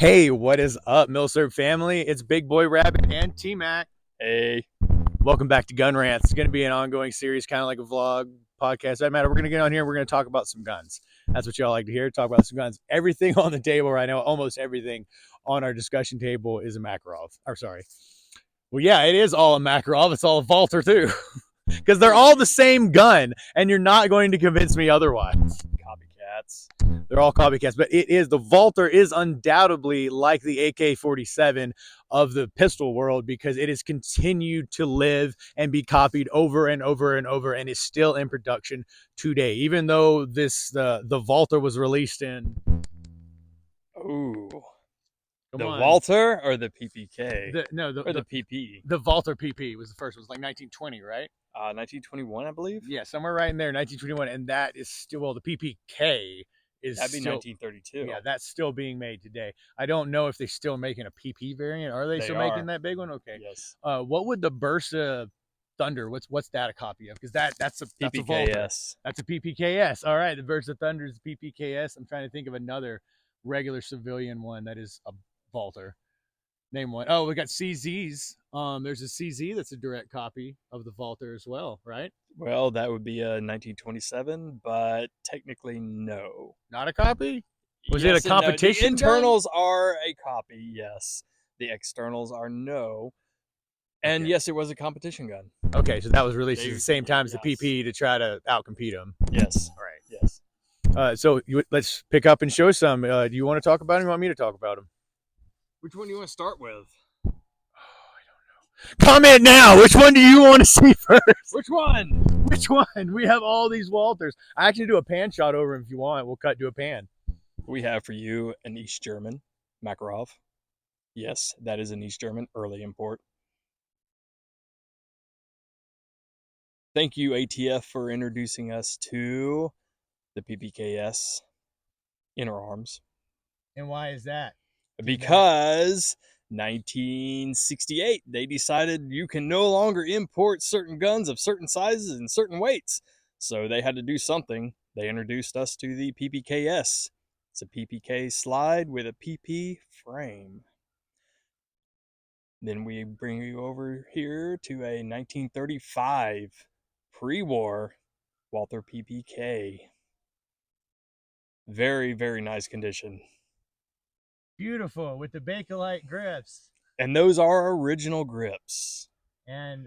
Hey, what is up, Milsurb family? It's Big Boy Rabbit and T-Mak. Hey. Welcome back to Gun Rants. It's going to be an ongoing series, kind of like a vlog podcast. Doesn't matter. We're going to get on here. We're going to talk about some guns. That's what y'all like to hear. Talk about some guns. Everything on the table right now, almost everything on our discussion table is a Makarov. Or sorry. Well, yeah, it is all a Makarov. It's all a Walther too, because they're all the same gun, and you're not going to convince me otherwise. Copycats. They're all copycats, but the Walther is undoubtedly like the AK-47 of the pistol world because it has continued to live and be copied over and over and over and is still in production today. Even though the Walther was released in Ooh. The Walther or the PPK? The PP. The Walther PP was the first one. It was like 1920, right? 1921, I believe. Yeah, somewhere right in there, 1921, and that is still, well, the PPK is That'd be still, 1932. Yeah, that's still being made today. I don't know if they're still making a PP variant. Are they still making that big one? Okay. Yes. What would the Bursa Thunder? What's that a copy of? Because that's a PPKS. That's a PPKS. All right, the Bursa Thunder is the PPKS. I'm trying to think of another regular civilian one that is a Walther. Name one. Oh, we got CZs. There's a CZ that's a direct copy of the Walther as well, right? Well, that would be a 1927, but technically no. Not a copy? Was it a competition? No. The internals are a copy, yes. The externals are no. And yes, it was a competition gun. Okay, so that was released at the same time as the PP to try to outcompete them. Yes. All right. Yes. So let's pick up and show some. Do you want to talk about them? Or you want me to talk about them? Which one do you want to start with? Oh, I don't know. Comment now. Which one do you want to see first? Which one? Which one? We have all these Walthers. I actually do a pan shot over them if you want. We'll cut to a pan. We have for you an East German Makarov. Yes, that is an East German early import. Thank you, ATF, for introducing us to the PPKS Inner Arms. And why is that? Because 1968, they decided you can no longer import certain guns of certain sizes and certain weights. So they had to do something. They introduced us to the PPKS. It's a PPK slide with a PP frame. Then we bring you over here to a 1935 pre-war Walther PPK. Very, very nice condition. Beautiful, with the Bakelite grips. And those are original grips. And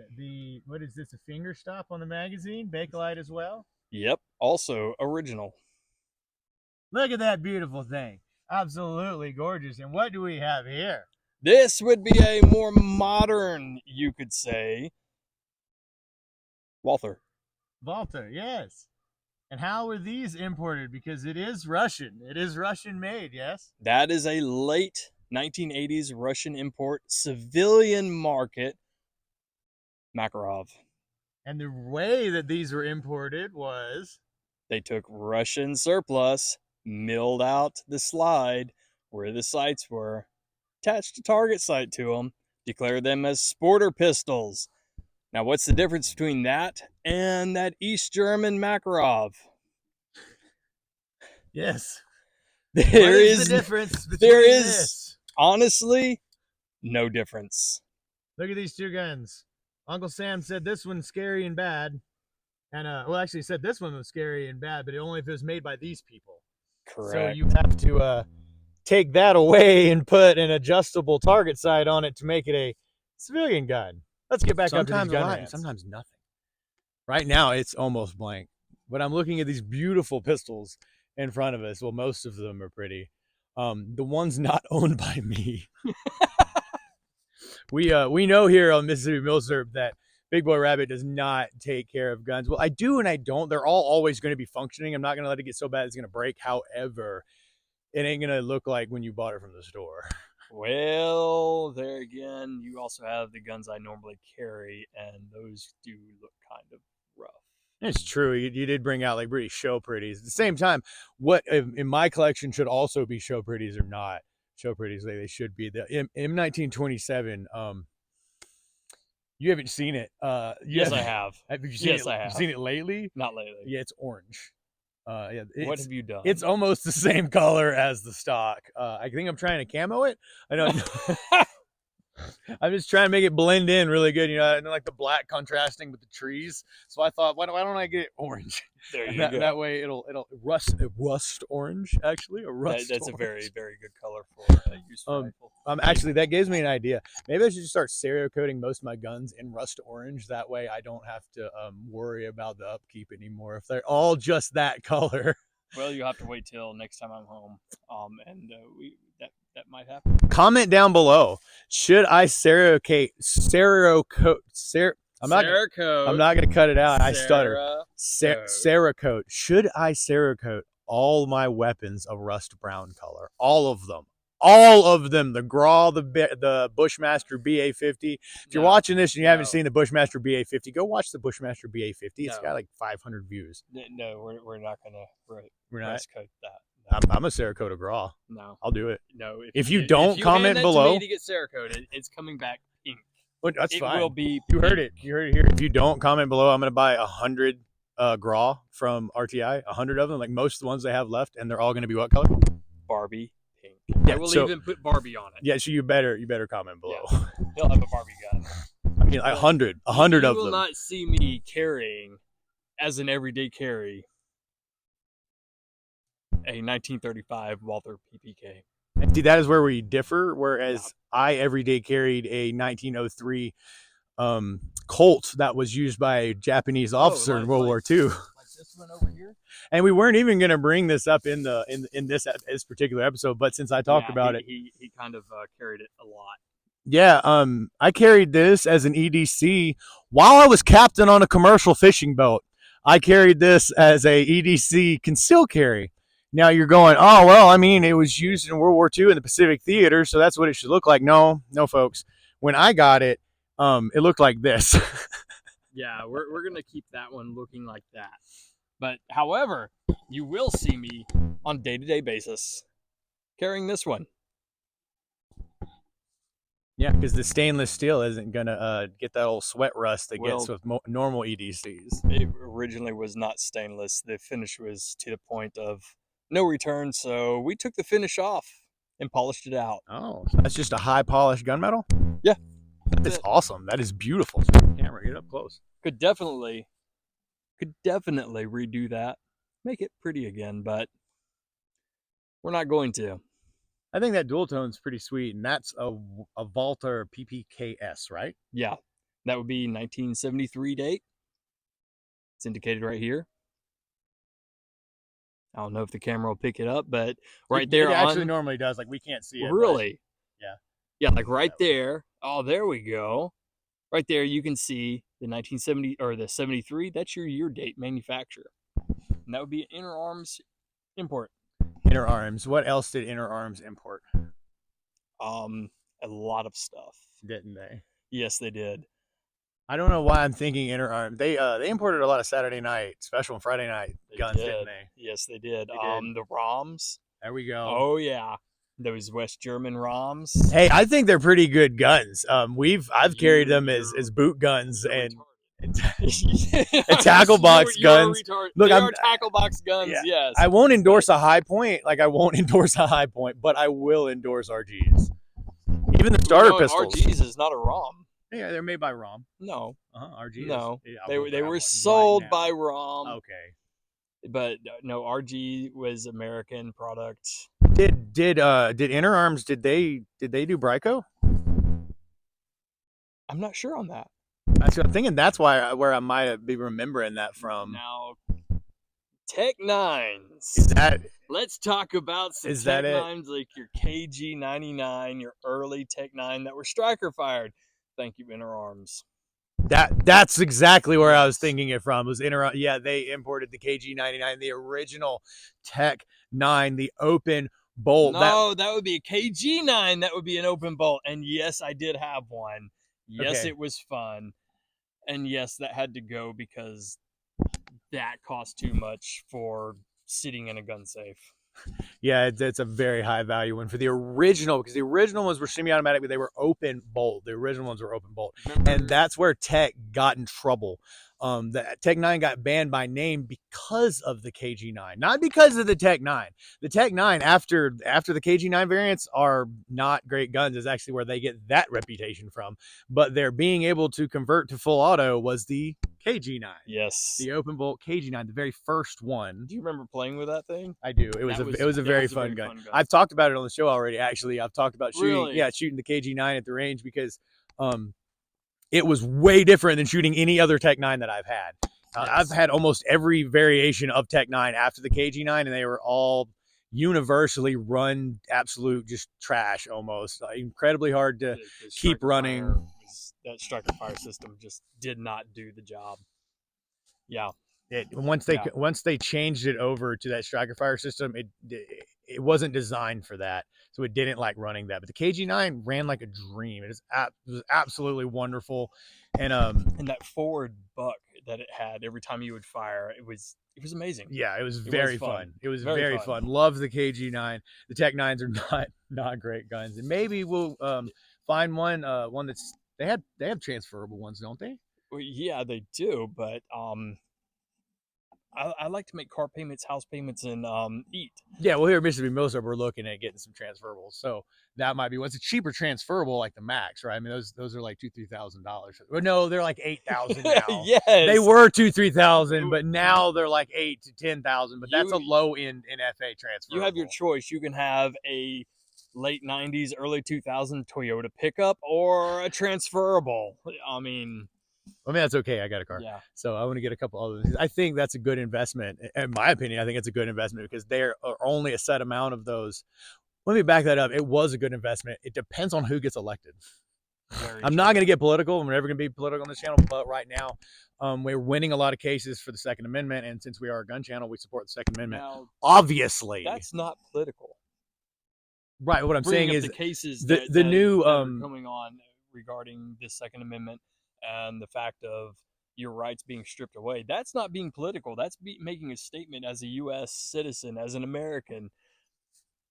what is this, a finger stop on the magazine? Bakelite as well? Yep, also original. Look at that beautiful thing. Absolutely gorgeous. And what do we have here? This would be a more modern, you could say, Walther. Walther, yes. And how were these imported? Because it is Russian. It is Russian made, yes? That is a late 1980s Russian import, civilian market Makarov. And the way that these were imported was... They took Russian surplus, milled out the slide where the sights were, attached a target sight to them, declared them as sporter pistols. Now, what's the difference between that and that East German Makarov? Yes. There is the difference between there is this? Honestly no difference. Look at these two guns. Uncle Sam said this one's scary and bad. And well, actually said this one was scary and bad, but only if it was made by these people. Correct. So you have to take that away and put an adjustable target sight on it to make it a civilian gun. Let's get back up to these gun rants. Sometimes nothing. Right now, it's almost blank. But I'm looking at these beautiful pistols in front of us. Well, most of them are pretty. The ones not owned by me. We know here on Mississippi Milsurb that Big Boy Rabbit does not take care of guns. Well, I do and I don't. They're all always going to be functioning. I'm not going to let it get so bad it's going to break. However, it ain't going to look like when you bought it from the store. Well, there again, you also have the guns I normally carry, and those do look kind of rough. It's true. You did bring out like pretty show pretties. At the same time, what in my collection should also be show pretties or not show pretties. They should be. The M1927. You haven't seen it. Yes, I have. Have you seen it? I have. You seen it lately? Not lately. Yeah, it's orange. Yeah, What have you done? It's almost the same color as the stock. I think I'm trying to camo it. I don't know. I'm just trying to make it blend in really good, you know, and like the black contrasting with the trees. So I thought, why don't I get it orange? There you that, go. That way it'll rust orange actually a rust. That's orange. a very, very good color for a used rifle. Actually, that gives me an idea. Maybe I should just start stereo coating most of my guns in rust orange. That way, I don't have to worry about the upkeep anymore if they're all just that color. Well, you have to wait till next time I'm home, and that might happen. Comment down below. Should I stereo coat? I'm not gonna cut it out. I stutter. Cerakote. Should I Cerakote all my weapons a rust brown color? All of them. All of them. The Graw, the Bushmaster BA50. If you're watching this and you haven't seen the Bushmaster BA50, go watch the Bushmaster BA50. It's got like 500 views. No, we're not gonna rust coat that. I'm a Cerakote of Graw. No, I'll do it. No, if you don't comment below, to me to get Cerakoted, it's coming back pink. But that's fine. It will be. You heard it. You heard it here. If you don't comment below, I'm gonna buy 100 Graw from RTI. 100 of them, like most of the ones they have left, and they're all gonna be what color? Barbie pink. Yeah, I will even put Barbie on it. Yeah, so you better comment below. Yeah. He'll have a Barbie gun. I mean, 100 of them. You will not see me carrying, as an everyday carry, a 1935 Walther PPK. See, that is where we differ. Whereas I everyday carried a 1903 Colt that was used by a Japanese officer in World War II. Like this one over here. And we weren't even going to bring this up in this particular episode, but since I talked about it, he kind of carried it a lot. Yeah, I carried this as an EDC while I was captain on a commercial fishing boat. I carried this as a EDC concealed carry. Now you're going, oh, well, I mean, it was used in World War II in the Pacific Theater, so that's what it should look like. No, folks. When I got it, it looked like this. Yeah, we're going to keep that one looking like that. But, however, you will see me on a day-to-day basis carrying this one. Yeah, because the stainless steel isn't going to get that old sweat rust that gets with normal EDCs. It originally was not stainless. The finish was to the point of no return, so we took the finish off and polished it out. Oh, so that's just a high polished gunmetal? Yeah. That is awesome. That is beautiful. Camera, get up close. Could definitely redo that. Make it pretty again, but we're not going to. I think that dual tone's pretty sweet, and that's a Walther PPKS, right? Yeah. That would be 1973 date. It's indicated right here. I don't know if the camera will pick it up, but right there. It actually normally does. Like, we can't see it. Really? Yeah. Yeah, like right there. Oh, there we go. Right there, you can see the 1970 or the 73. That's your year date manufacturer. And that would be Inner Arms import. Inner Arms. What else did Inner Arms import? A lot of stuff. Didn't they? Yes, they did. I don't know why I'm thinking Inner Arms. They imported a lot of Saturday night special and Friday night guns, didn't they? Yes, they did. They did. The ROMs. There we go. Oh yeah, those West German ROMs. Hey, I think they're pretty good guns. I've carried them as boot guns and tackle box guns. Look, they are tackle box guns. Yeah. Yes. I won't endorse a high point. Like, I won't endorse a high point, but I will endorse RGs. Even the starter pistols. RGs is not a ROM. Yeah, they're made by ROM. No. RG. No. They were sold by ROM. Okay. But no, RG was American product. Did Inner Arms, did they do Bryco? I'm not sure on that. That's what I'm thinking. That's where I might be remembering that from. Now, Tech 9s. Is that? Let's talk about some is Tech that 9s like your KG99, your early Tech 9 that were striker fired. Thank you, Inner Arms. That's exactly where I was thinking it from. Was Inner? Yeah, they imported the KG99, the original Tech 9, the open bolt. No, that would be a KG9. That would be an open bolt. And yes, I did have one. Yes, Okay. It was fun. And yes, that had to go because that cost too much for sitting in a gun safe. Yeah, it's a very high value one for the original, because the original ones were semi-automatic, but they were open bolt. The original ones were open bolt. And that's where Tech got in trouble. The Tech 9 got banned by name because of the KG9, not because of the Tech 9. The Tech 9 after the KG9 variants are not great guns is actually where they get that reputation from. But their being able to convert to full auto was the KG9. Yes. The open bolt KG9, the very first one. Do you remember playing with that thing? I do. It was a very fun gun. I've talked about it on the show already. Actually, I've talked about shooting the KG9 at the range because it was way different than shooting any other Tech 9 that I've had. Yes. I've had almost every variation of Tech 9 after the KG9, and they were all universally run absolute just trash almost. Incredibly hard to keep running. That striker fire system just did not do the job. Yeah. Once they changed it over to that striker fire system, it wasn't designed for that, so it didn't like running that. But the KG9 ran like a dream. It was absolutely wonderful, and that forward buck that it had every time you would fire, it was amazing. Yeah, it was very fun. It was very fun. Love the KG9. The Tech 9s are not great guns, and maybe we'll find one that's they have transferable ones, don't they? Well, yeah, they do, but I like to make car payments, house payments, and eat. Yeah, well, here at Mississippi Millsap, we're looking at getting some transferables, so that might be what's a cheaper transferable like the Max, right? I mean, those are like $2,000-$3,000. Well, no, they're like $8,000 now. Yes, they were $2,000-$3,000, but now they're like $8,000-$10,000. But that's a low end NFA transferable. You have your choice. You can have a late '90s, early 2000 Toyota pickup or a transferable. I mean, that's okay. I got a car. Yeah. So I want to get a couple other things. I think that's a good investment. In my opinion, I think it's a good investment because there are only a set amount of those. Let me back that up. It was a good investment. It depends on who gets elected. I'm not going to get political. I'm never going to be political on this channel. But right now, we're winning a lot of cases for the Second Amendment. And since we are a gun channel, we support the Second Amendment. Now, obviously. That's not political. Right. What I'm saying is the cases the new coming on regarding the Second Amendment and the fact of your rights being stripped away. That's not being political. That's making a statement as a U.S. citizen, as an American.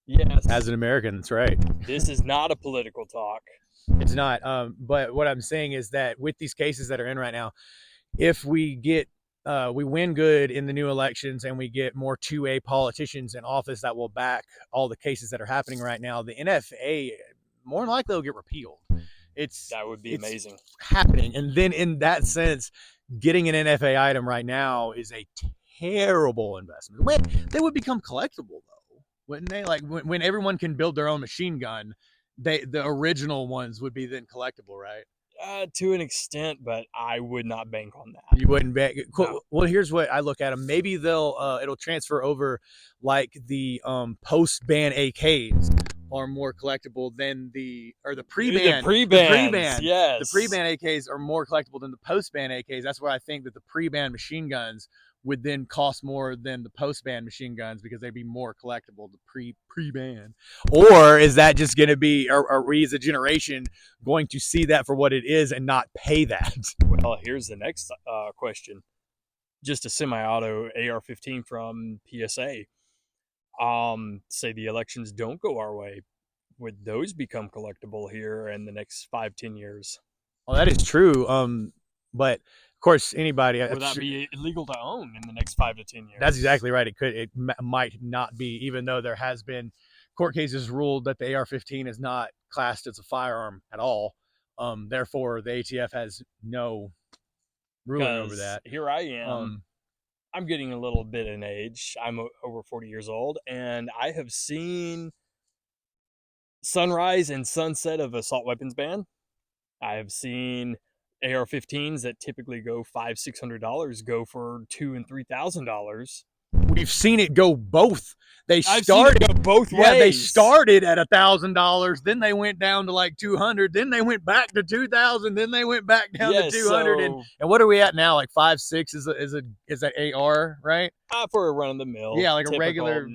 Yes. As an American, that's right. This is not a political talk. It's not. But what I'm saying is that with these cases that are in right now, if we get we win good in the new elections and we get more 2A politicians in office that will back all the cases that are happening right now, the NFA more than likely will get repealed. That would be amazing happening. And then in that sense, getting an NFA item right now is a terrible investment. They would become collectible though, wouldn't they? Like when everyone can build their own machine gun, the original ones would be then collectible, right? To an extent, but I would not bank on that. You wouldn't bank. Cool. No. Well, here's what I look at them. Maybe it'll transfer over like the post-ban AKs are more collectible than the pre-ban. The pre-ban. Yes. The pre-ban AKs are more collectible than the post-ban AKs. That's where I think that the pre-ban machine guns would then cost more than the post-ban machine guns because they'd be more collectible, the pre-ban. Or is that just going to be, are we as a generation going to see that for what it is and not pay that? Well, here's the next question. Just a semi-auto AR-15 from PSA. Say the elections don't go our way. Would those become collectible here in the next 5-10 years? Well, that is true. But of course, anybody would that be illegal to own in the next 5 to 10 years? That's exactly right. It might not be, even though there has been court cases ruled that the AR-15 is not classed as a firearm at all. Therefore, the ATF has no ruling over that. Here I am. I'm getting a little bit in age. I'm over 40 years old, and I have seen sunrise and sunset of assault weapons ban. I have seen AR-15s that typically go $500-$600 go for $2,000 and $3,000. We've seen it go both. I've seen it go both ways. Yeah, they started at $1,000, then they went down to like $200, then they went back to $2,000, then they went back down to $200. And what are we at now? Like 5.6 is that AR, right? For a run of the mill. Yeah, like typical, a regular.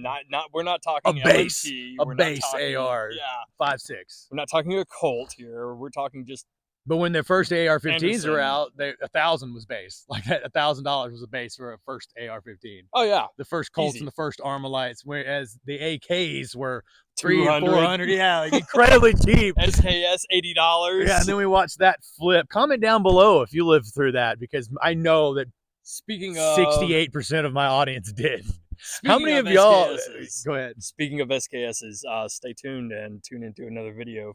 We're not talking a base. LMT, A base AR. Yeah. 5.6. We're not talking a Colt here. We're talking just But when the first AR-15s Anderson. were out, $1,000 was base. Like $1,000 was the base for a first AR-15. Oh yeah, The first Colts Easy. and the first Armalites, whereas the AKs were $300 and 200. $400. Yeah, like incredibly cheap. SKS $80. Yeah, and then we watched that flip. Comment down below if you lived through that, because I know that Speaking of 68% of my audience did. speaking How many of of y'all? SKSs, Go ahead. Speaking of SKSs, stay tuned and tune into another video.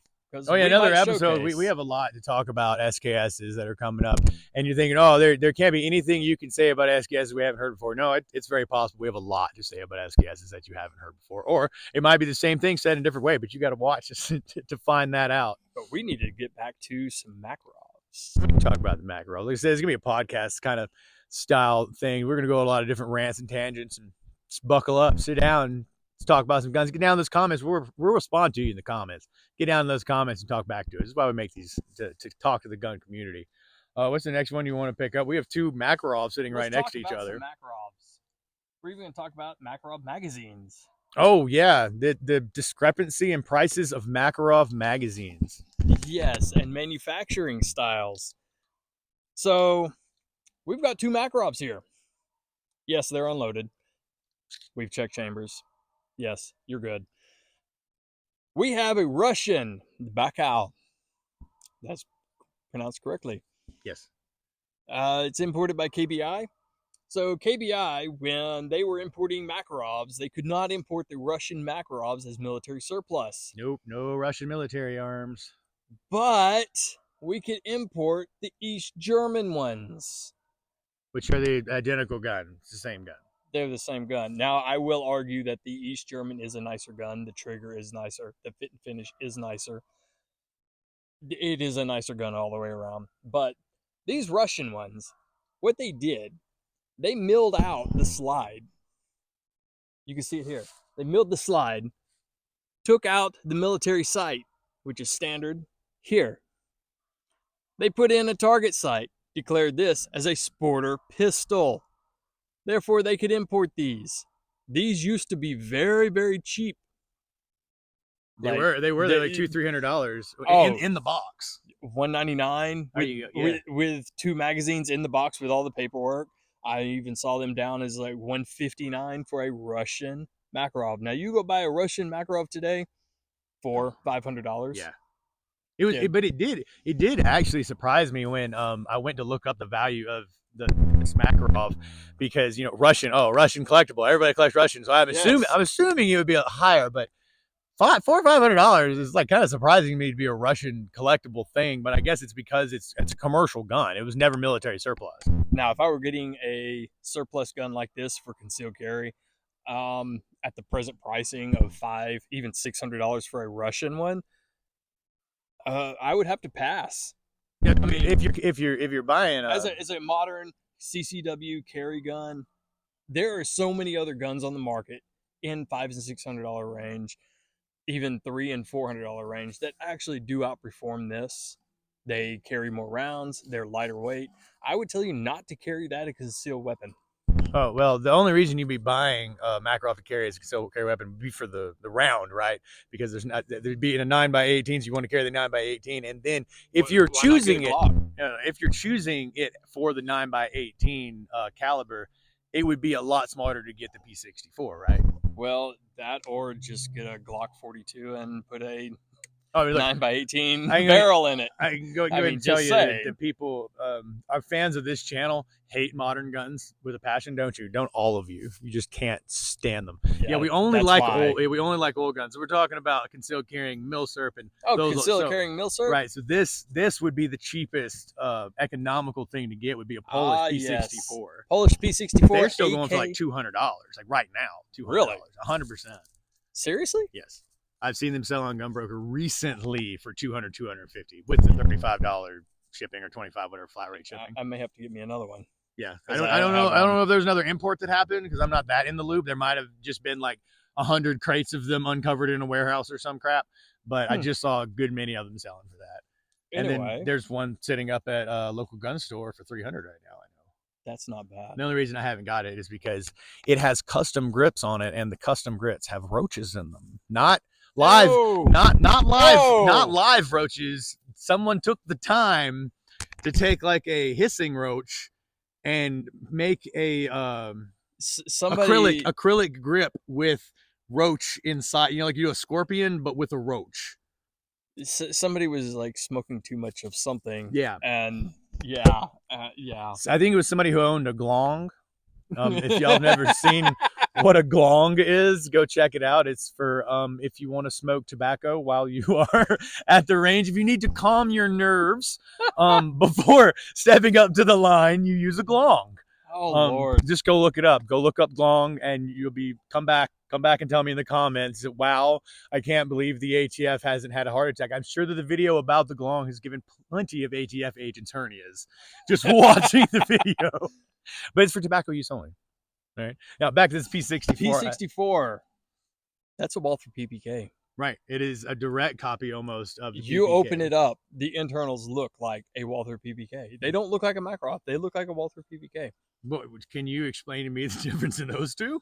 Oh yeah, another might episode. showcase- We have a lot to talk about SKSs that are coming up, and you're thinking, oh, there can't be anything you can say about SKSs we haven't heard before. No, it's very possible we have a lot to say about SKSs that you haven't heard before, or it might be the same thing said in a different way, but you got to watch to find that out. But we need to get back to some Makarovs. We can talk about the Makarov. Like I said, it's gonna be a podcast kind of style thing. We're gonna go a lot of different rants and tangents, and just buckle up, sit down, and let's talk about some guns. Get down in those comments. We'll respond to you in the comments. Get down in those comments and talk back to us. This is why we make these to talk to the gun community. What's the next one you want to pick up? We have two Makarovs sitting right next to each other. Makarovs. We're even going to talk about Makarov magazines. Oh yeah, the discrepancy in prices of Makarov magazines. Yes, and manufacturing styles. So we've got two Makarovs here. Yes, they're unloaded. We've checked chambers. Yes, you're good. We have a Russian Baikal. That's pronounced correctly. Yes. It's imported by KBI. So KBI, when they were importing Makarovs, they could not import the Russian Makarovs as military surplus. Nope, no Russian military arms. But we could import the East German ones. Which are the identical gun. It's the same gun. They're the same gun. Now, I will argue that the East German is a nicer gun. The trigger is nicer. The fit and finish is nicer. It is a nicer gun all the way around. But these Russian ones, what they did, they milled out the slide. You can see it here. They milled the slide, took out the military sight, which is standard here. They put in a target sight, declared this as a sporter pistol. Therefore, they could import these. These used to be very, very cheap. They were like $200-$300 in the box. $199 with two magazines in the box with all the paperwork. I even saw them down as like $159 for a Russian Makarov. Now you go buy a Russian Makarov today for $500. Yeah. But it did actually surprise me when I went to look up the value of this Makarov, because Russian collectible, everybody collects Russian, so I'm assuming it would be higher, but $400 or $500 is like kind of surprising to me to be a Russian collectible thing. But I guess it's because it's a commercial gun. It was never military surplus. Now, if I were getting a surplus gun like this for concealed carry, at the present pricing of $500, even $600 for a Russian one, I would have to pass. Yeah, I mean, if you're buying as a modern CCW carry gun, there are so many other guns on the market in $500 and $600 range, even $300 and $400 range, that actually do outperform this. They carry more rounds. They're lighter weight. I would tell you not to carry that as a concealed weapon. Oh, well, the only reason you'd be buying Makarov to carry as a concealed carry weapon would be for the round, right? Because there'd be in a 9x18, so you want to carry the 9x18, and then if you're choosing it for the 9x18 caliber, it would be a lot smarter to get the P64, right? Well, that or just get a Glock 42 and put a 9x18 barrel in it. I can go ahead and tell you that people, our fans of this channel, hate modern guns with a passion, don't you? Don't all of you? You just can't stand them. Yeah, we only like old guns. So we're talking about concealed carrying milsurp and concealed carrying milsurp. Right. So this would be the cheapest economical thing to get. Would be a Polish P64. Yes. Polish P64. They're still going for like $200, like right now. $200. Really? 100%. Seriously? Yes. I've seen them sell on Gunbroker recently for $200, $250 with the $35 shipping or $25 whatever flat rate shipping. I may have to get me another one. Yeah, I don't know if there's another import that happened, because I'm not that in the loop. There might have just been like 100 crates of them uncovered in a warehouse or some crap, but I just saw a good many of them selling for that. Anyway, and then there's one sitting up at a local gun store for $300 right now. I know. That's not bad. The only reason I haven't got it is because it has custom grips on it, and the custom grips have roaches in them. Not live, not live roaches. someone took the time to take like a hissing roach and make a somebody acrylic grip with roach inside. You know, like you do a scorpion, but with a roach. somebody was like smoking too much of something. Yeah. And yeah. So I think it was somebody who owned a glong. If y'all have never seen what a glong is, go check it out. It's for if you want to smoke tobacco while you are at the range. If you need to calm your nerves before stepping up to the line, you use a glong. Oh Lord! Just go look it up. Go look up glong, and you'll be come back and tell me in the comments that, wow, I can't believe the ATF hasn't had a heart attack. I'm sure that the video about the glong has given plenty of ATF agents hernias just watching the video. But it's for tobacco use only. All right. Now back to this P64. P64. That's a Walther PPK. Right. It is a direct copy almost of the You PPK. open it up, the internals look like a Walther PPK. They don't look like a Makarov. They look like a Walther PPK. Can you explain to me the difference in those two?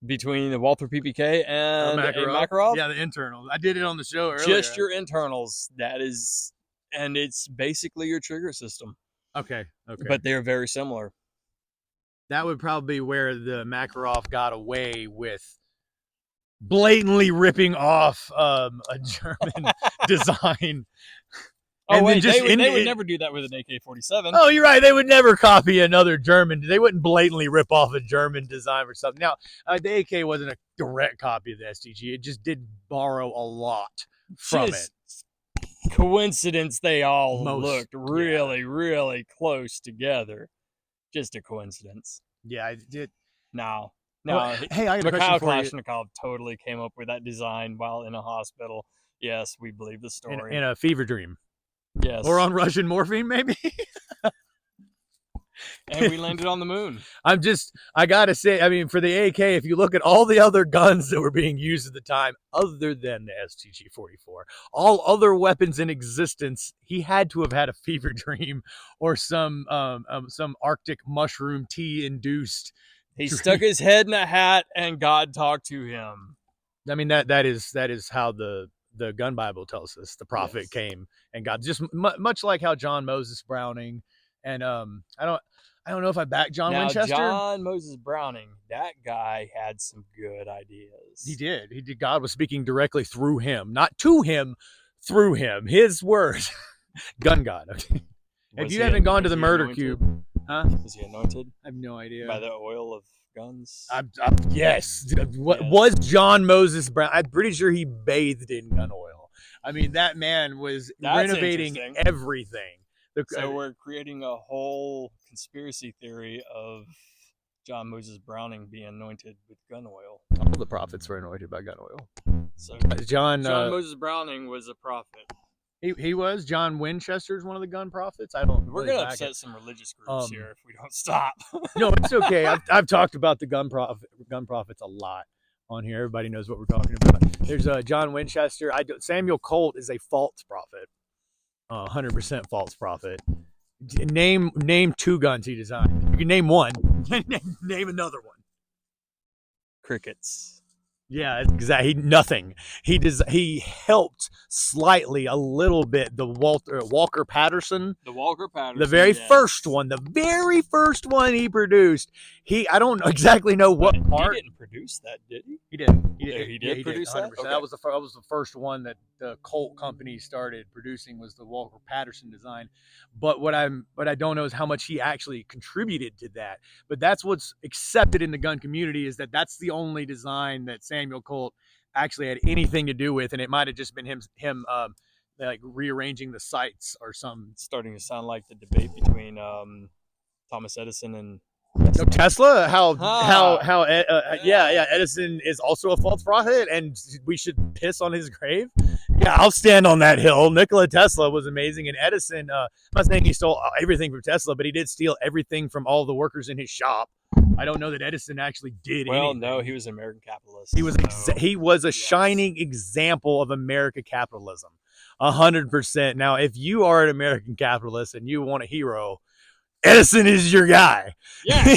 Between the Walther PPK and a Makarov? Yeah, the internals. I did it on the show earlier. Just your internals. That is, and it's basically your trigger system. Okay. But they're very similar. That would probably be where the Makarov got away with blatantly ripping off a German design. Oh, wait, they would never do that with an AK-47. Oh, you're right. They would never copy another German. They wouldn't blatantly rip off a German design or something. Now, the AK wasn't a direct copy of the STG. It just did borrow a lot from it. Coincidence, they all looked really, really close together. Just a coincidence. Yeah, I did. No. Hey, I got a Mikhail question for Kalashnikov totally came up with that design while in a hospital. Yes, we believe the story. In a fever dream. Yes. Or on Russian morphine, maybe. And we landed on the moon. I gotta say, I mean, for the AK, if you look at all the other guns that were being used at the time, other than the STG-44, all other weapons in existence, he had to have had a fever dream or some Arctic mushroom tea induced. He stuck his head in a hat and God talked to him. I mean, that is how the gun Bible tells us the prophet came and God, just much like how John Moses Browning and I don't know if I back John Winchester. John Moses Browning, that guy had some good ideas. He did. God was speaking directly through him, not to him, through him. His words. Gun God. Okay. If you haven't gone to the Murder Cube, huh? Was he anointed? I have no idea. By the oil of guns? Yes. Was John Moses Brown? I'm pretty sure he bathed in gun oil. I mean, that man was renovating everything. So we're creating a whole conspiracy theory of John Moses Browning being anointed with gun oil. All the prophets were anointed by gun oil. So John Moses Browning was a prophet. He was. John Winchester is one of the gun prophets. I don't. We're gonna upset some religious groups here if we don't stop. No, it's okay. I've talked about the gun prophets a lot on here. Everybody knows what we're talking about. There's John Winchester. Samuel Colt is a false prophet. 100% false prophet. Name two guns he designed. You can name one. Name another one. Crickets. Yeah, exactly. Nothing. He helped slightly, a little bit. The Walker Patterson. The very first one he produced. I don't exactly know what part. He didn't produce that, did he? He did. He did produce that. Okay. That was the first one that the Colt company started producing, was the Walker Patterson design. But what I don't know is how much he actually contributed to that. But that's what's accepted in the gun community, is that that's the only design that Samuel Colt actually had anything to do with, and it might have just been him like rearranging the sights or something. It's starting to sound like the debate between Thomas Edison and Tesla. Edison is also a false prophet, and we should piss on his grave. Yeah, I'll stand on that hill. Nikola Tesla was amazing, and Edison. I'm not saying he stole everything from Tesla, but he did steal everything from all the workers in his shop. I don't know that Edison actually did anything. Well, no, he was an American capitalist. He was a shining example of American capitalism, 100%. Now, if you are an American capitalist and you want a hero, Edison is your guy. Yeah.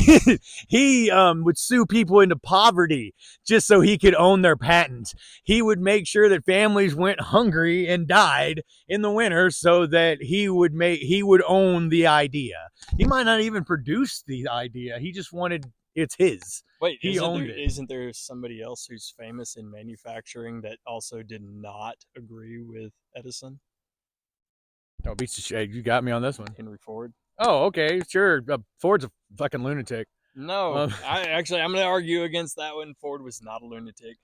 He would sue people into poverty just so he could own their patents. He would make sure that families went hungry and died in the winter so that he would own the idea. He might not even produce the idea. He just wanted it's his. Wait, He owned it. Isn't there somebody else who's famous in manufacturing that also did not agree with Edison? Oh, beats the shade. You got me on this one. Henry Ford. Oh, okay, sure. Ford's a fucking lunatic. No, I'm going to argue against that one. Ford was not a lunatic.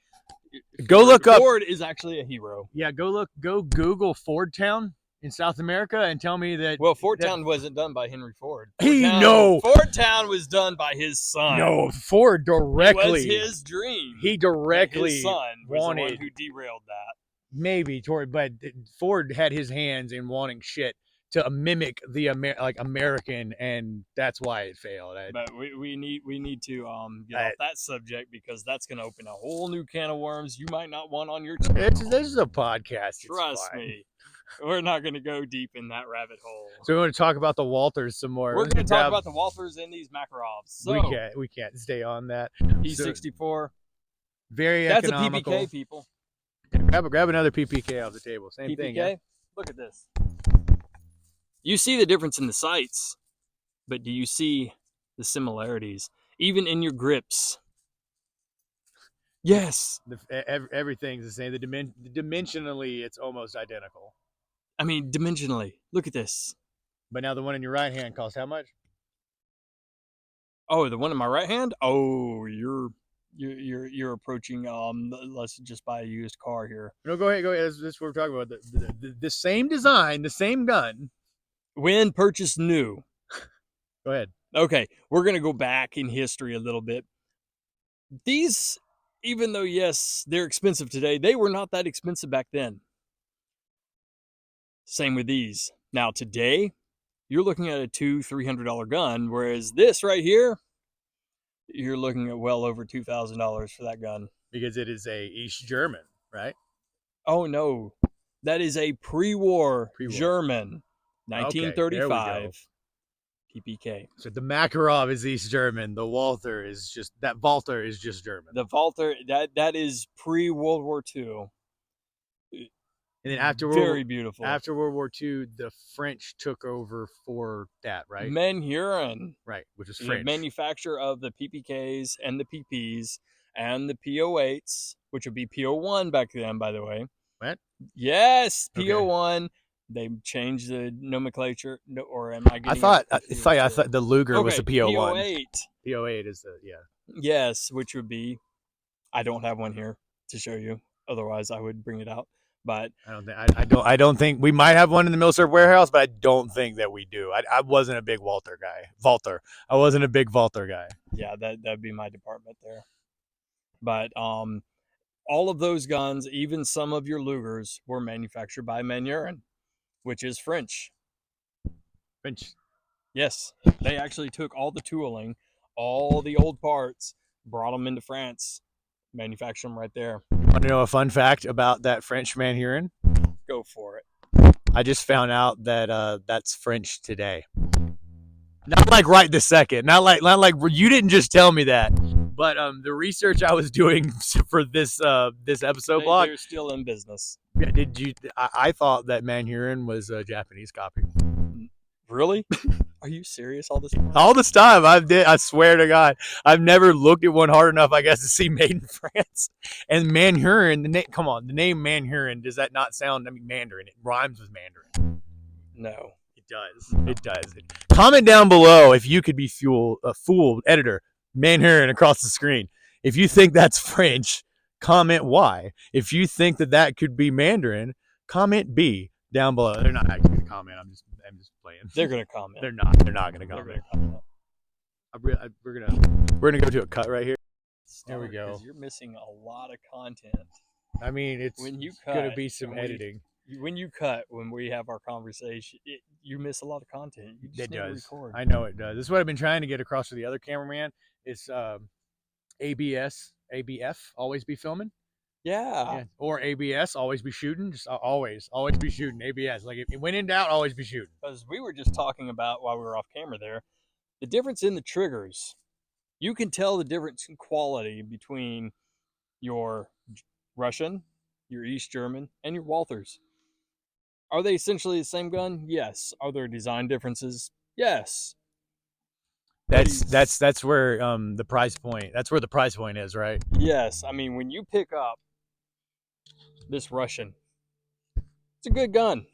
Go look up. Ford is actually a hero. Yeah, go Google Ford Town in South America and tell me that. Well, Ford Town wasn't done by Henry Ford. Ford Town was done by his son. No, Ford directly. It was his dream. He directly his son was wanted the one who derailed that. Maybe, but Ford had his hands in wanting shit to mimic the American, and that's why it failed. But we need to get off that subject because that's going to open a whole new can of worms you might not want on your channel. This is a podcast. Trust me. We're not going to go deep in that rabbit hole. So we want to talk about the Walthers some more. We're going to talk about the Walthers and these Makarovs. So we can't stay on that. E64. Very that's economical. That's a PPK, people. Grab another PPK off the table. Same PPK? thing. Yeah? Look at this. You see the difference in the sights, but do you see the similarities? Even in your grips. Yes. Everything's the same. Dimensionally, it's almost identical. I mean, dimensionally. Look at this. But now the one in your right hand costs how much? Oh, the one in my right hand? Oh, you're approaching. Let's just buy a used car here. No, go ahead. This is what we're talking about. The same design, the same gun. When purchased new. Go ahead. Okay, we're gonna go back in history a little bit. These, even though yes, they're expensive today, they were not that expensive back then. Same with these. Now today, you're looking at a $200-300 gun, whereas this right here, you're looking at well over $2,000 for that gun. Because it is a East German, right? Oh no, that is a pre-war. German, 1935 okay, PPK. So the Makarov is East German. The Walther is just German. The Walther that is pre-World War II. And then after very beautiful. After World War II, the French took over for that, right? Manhurin, right, which is French. The manufacturer of the PPKs and the PPs and the PO8s, which would be PO1 back then, by the way. What? Yes, PO1. Okay. They changed the nomenclature, or am I getting? I thought the Luger was the PO1. PO8. PO8 is the Yes, which would be. I don't have one here to show you. Otherwise, I would bring it out. But I don't think we might have one in the Milsurp warehouse, but I don't think that we do. I wasn't a big Walther guy. I wasn't a big Walther guy. Yeah, that'd be my department there. But all of those guns, even some of your Lugers, were manufactured by Manhurin, which is French. French. Yes, they actually took all the tooling, all the old parts, brought them into France, manufactured them right there. Want to know a fun fact about that French Manhurin? Go for it. I just found out that that's French today. Not like right this second. Not like you didn't just tell me that. But the research I was doing for this episode blog, they're still in business. Yeah, did you? I thought that Manhurin was a Japanese copy. Really? Are you serious? All this time? All this time, I swear to God, I've never looked at one hard enough, I guess, to see Made in France. And Manhurin, the name Manhurin, does that not sound? I mean, Mandarin. It rhymes with Mandarin. No, it does. No. It does. Comment down below if you could be fooled. Editor, Manhurin across the screen. If you think that's French, comment Y. If you think that could be Mandarin, comment B down below. They're not actually going to comment. I'm just playing. They're going to comment. They're not going to comment. We're gonna go to a cut right here. There we go. You're missing a lot of content. I mean, it's going to be some editing. When you cut, when we have our conversation, you miss a lot of content. You just it does. Record. I know it does. This is what I've been trying to get across to the other cameraman. It's ABF, always be filming. Yeah. Or ABS, always be shooting. Just always be shooting ABS. Like if when in doubt, always be shooting. Because we were just talking about while we were off camera there, the difference in the triggers. You can tell the difference in quality between your Russian, your East German, and your Walthers. Are they essentially the same gun? Yes. Are there design differences? Yes. That's where the price point. That's where the price point is, right? Yes. I mean, when you pick up this Russian, it's a good gun.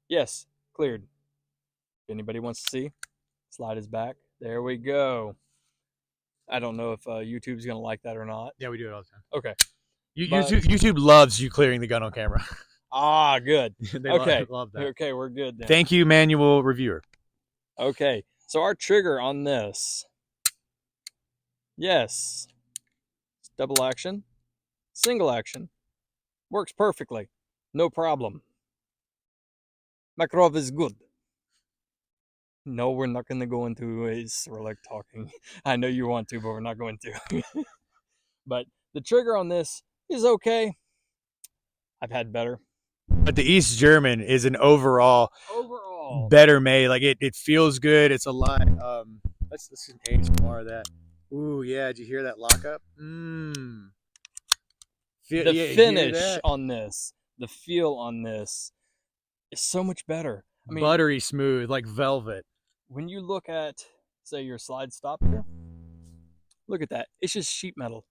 Yes, cleared. If anybody wants to see, slide his back. There we go. I don't know if YouTube's gonna like that or not. Yeah, we do it all the time. Okay. YouTube loves you clearing the gun on camera. Ah, good. They Okay. love that. Okay, we're good then. Thank you, manual reviewer. Okay, so our trigger on this, yes, double action, single action, works perfectly, no problem. Makarov is good. No, we're not going to go into his like talking. I know you want to, but we're not going to. But the trigger on this is okay. I've had better. But the East German is an overall better made. Like it feels good. It's a lot. Let's aim some more of that. Ooh, yeah. Did you hear that lockup? The finish on this, the feel on this, is so much better. I mean, buttery smooth, like velvet. When you look at, say, your slide stop here, look at that. It's just sheet metal,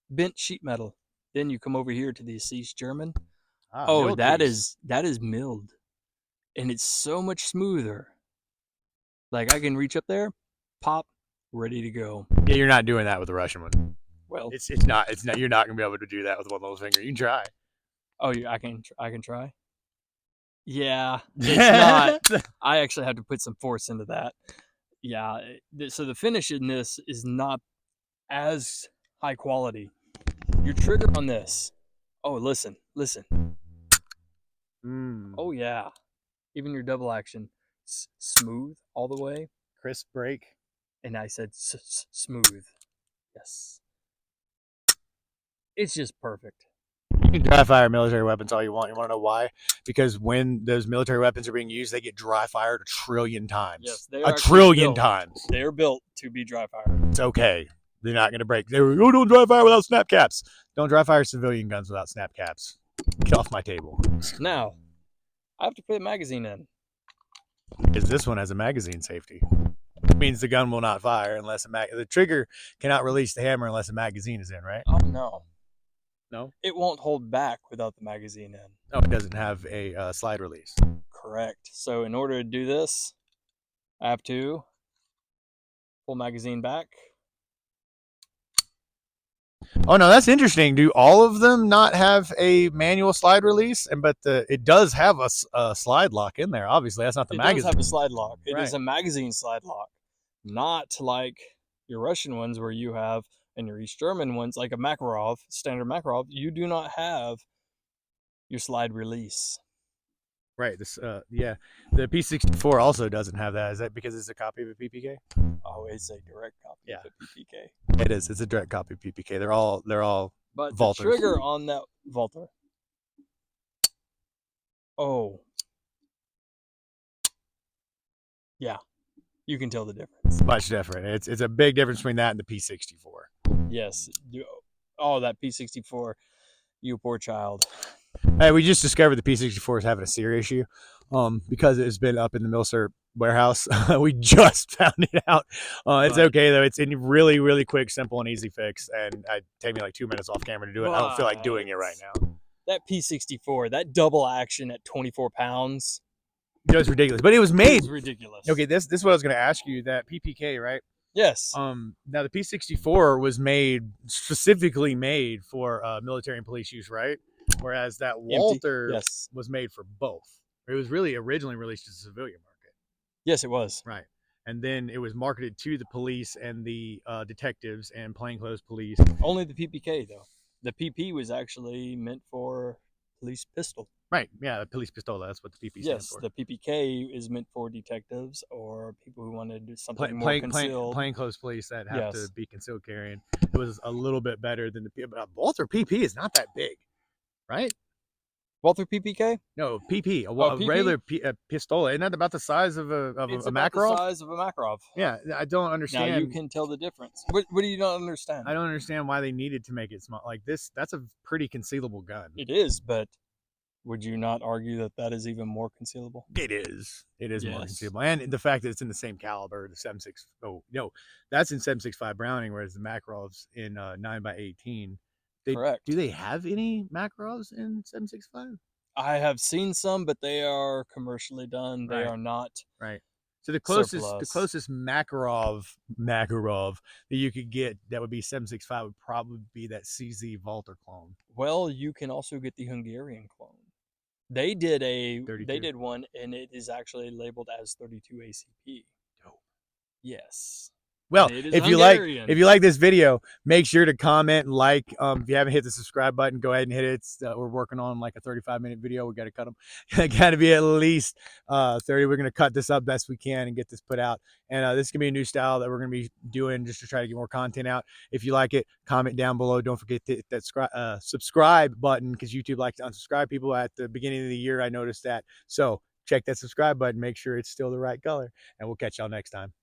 bent sheet metal. Then you come over here to the East German. Oh, that is milled, and it's so much smoother. Like I can reach up there, pop, ready to go. Yeah, you're not doing that with the Russian one. Well, it's not. You're not gonna be able to do that with one little finger. You can try. Oh, I can try. Yeah, it's not. I actually have to put some force into that. Yeah, so the finish in this is not as high quality. Your trigger on this. Oh, listen. Oh yeah, even your double action, smooth all the way, crisp break. And I said smooth. Yes, it's just perfect. You can dry fire military weapons all you want. You want to know why? Because when those military weapons are being used, they get dry fired a trillion times. Yes, they are a trillion times. They're built to be dry fired. It's okay. They're not going to break. They were, don't dry fire without snap caps. Don't dry fire civilian guns without snap caps. Get off my table. Now, I have to put a magazine in. Because this one has a magazine safety. It means the gun will not fire unless the trigger cannot release the hammer unless a magazine is in, right? Oh, no. No? It won't hold back without the magazine in. No, it doesn't have a slide release. Correct. So in order to do this, I have to pull magazine back. Oh no, that's interesting. Do all of them not have a manual slide release? But it does have a slide lock in there. Obviously, that's not the magazine. It does have a slide lock. It is a magazine slide lock, not like your Russian ones where you have, and your East German ones like a Makarov, standard Makarov. You do not have your slide release. Right. This, yeah, the P64 also doesn't have that. Is that because it's a copy of a PPK? Oh, it's a direct copy of a PPK. It is. It's a direct copy of PPK. They're all. But Walthers. The trigger on that Walther. Oh. Yeah, you can tell the difference. Much different. It's a big difference between that and the P64. Yes. Oh, that P64. You poor child. Hey, we just discovered the P64 is having a SEER issue because it's been up in the Milsert warehouse. We just found it out. It's okay, though. It's a really, really quick, simple, and easy fix. And it'd take me like 2 minutes off camera to do it. I don't feel like doing it right now. That P64, that double action at 24 pounds. It was ridiculous. But it was made. It was ridiculous. Okay, this is what I was going to ask you. That PPK, right? Yes. Now, the P64 was specifically made for military and police use, right? Whereas that Walther was made for both. It was really originally released to the civilian market. Yes, it was. Right. And then it was marketed to the police and the detectives and plainclothes police. Only the PPK, though. The PP was actually meant for police pistol. Right. Yeah, the police pistola. That's what the PP stands Yes, for. the PPK is meant for detectives or people who want to do something more Plain concealed. plainclothes police that have to Yes. be concealed carrying. It was a little bit better than the Walther PP is not that big, right? Walther PPK? No, PP, Oh, a PP? regular pistola. Isn't that about the size of It's a about the Makarov? size of a Makarov. Yeah, I don't Now you understand. can tell the difference. What do you not understand? I don't understand why they needed to make it small. Like this, that's a pretty concealable gun. It is, but would you not argue that that is even more concealable? It is. It is more Yes. concealable, and the fact that it's in the same caliber, the 7.6. Oh no, that's in 7.65 Browning, whereas the Makarovs in 9x18. Correct. Do they have any Makarovs in 7.65? I have seen some, but they are commercially done. They Right. are not Right. So the surplus. closest Makarov that you could get that would be 7.65 would probably be that CZ Walther clone. Well, you can also get the Hungarian clone. They did 32. one, and it is actually labeled as 32 ACP. Dope. Yes. Well, And it is if Hungarian. you like this video, make sure to comment and like. If you haven't hit the subscribe button, go ahead and hit it. We're working on like a 35-minute video. We got to cut them. Got to be at least 30. We're going to cut this up best we can and get this put out. And this is going to be a new style that we're going to be doing just to try to get more content out. If you like it, comment down below. Don't forget to hit that subscribe button because YouTube likes to unsubscribe people at the beginning of the year. I noticed that. So check that subscribe button. Make sure it's still the right color. And we'll catch y'all next time.